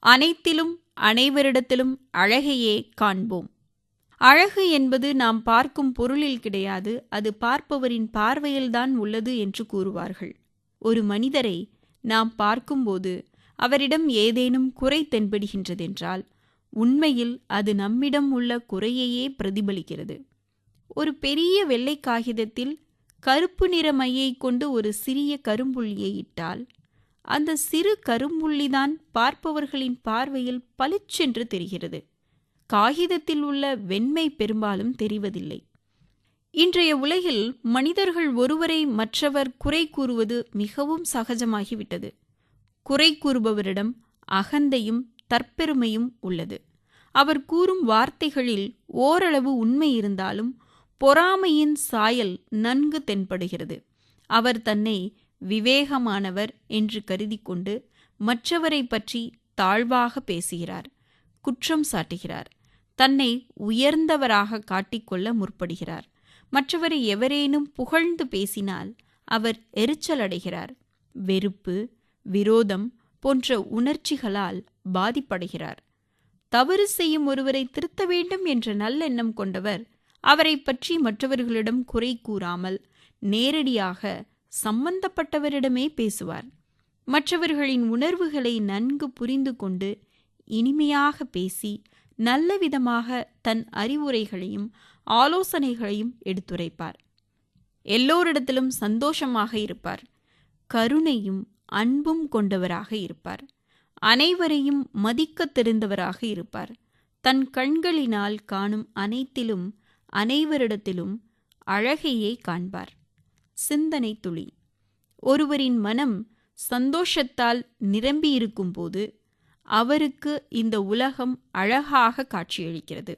அனைத்திலும் அனைவரிடத்திலும் அழகையே காண்போம். அழகு என்பது நாம் பார்க்கும் பொருளில் கிடையாது, அது பார்ப்பவரின் பார்வையில்தான் உள்ளது என்று கூறுவார்கள். ஒரு மனிதரை நாம் பார்க்கும்போது அவரிடம் ஏதேனும் குறை தென்படுகின்றதென்றால் உண்மையில் அது நம்மிடம் உள்ள குறையையே பிரதிபலிக்கிறது. ஒரு பெரிய வெள்ளை காகிதத்தில் கருப்பு நிற மையை கொண்டு ஒரு சிறிய கரும்புள்ளியை இட்டால் அந்த சிறு கரும்புள்ளிதான் பார்ப்பவர்களின் பார்வையில் பளிச்சென்று தெரிகிறது. காகிதத்தில் உள்ள வெண்மை பெரும்பாலும் தெரிவதில்லை. இன்றைய உலகில் மனிதர்கள் ஒருவரை மற்றவர் குறை கூறுவது மிகவும் சகஜமாகிவிட்டது. குறை கூறுபவரிடம் அகந்தையும் தற்பெருமையும் உள்ளது. அவர் கூறும் வார்த்தைகளில் ஓரளவு உண்மை இருந்தாலும் பொறாமையின் சாயல் நன்கு தென்படுகிறது. அவர் தன்னை விவேகமானவர் என்று கருதி கொண்டு மற்றவரை பற்றி தாழ்வாக பேசுகிறார், குற்றம் சாட்டுகிறார், தன்னை உயர்ந்தவராக காட்டிக்கொள்ள முற்படுகிறார். மற்றவரை எவரேனும் புகழ்ந்து பேசினால் அவர் எரிச்சலடைகிறார். வெறுப்பு, விரோதம் போன்ற உணர்ச்சிகளால் பாதிப்படைகிறார். தவறு செய்யும் ஒருவரை திருத்த வேண்டும் என்ற நல்லெண்ணம் கொண்டவர் அவரை பற்றி மற்றவர்களிடம் குறை கூறாமல் நேரடியாக சம்பந்தப்பட்டவரிடமே பேசுவார். மற்றவர்களின் உணர்வுகளை நன்கு புரிந்து கொண்டு இனிமையாக பேசி நல்லவிதமாக தன் அறிவுரைகளையும் ஆலோசனைகளையும் எடுத்துரைப்பார். எல்லோரிடத்திலும் சந்தோஷமாக இருப்பார். கருணையும் அன்பும் கொண்டவராக இருப்பார். அனைவரையும் மதிக்கத் தெரிந்தவராக இருப்பார். தன் கண்களினால் காணும் அனைத்திலும் அனைவரிடத்திலும் அழகையே காண்பார். சிந்தனை துளி. ஒருவரின் மனம் சந்தோஷத்தால் நிரம்பியிருக்கும் போது அவருக்கு இந்த உலகம் அழகாக காட்சியளிக்கிறது.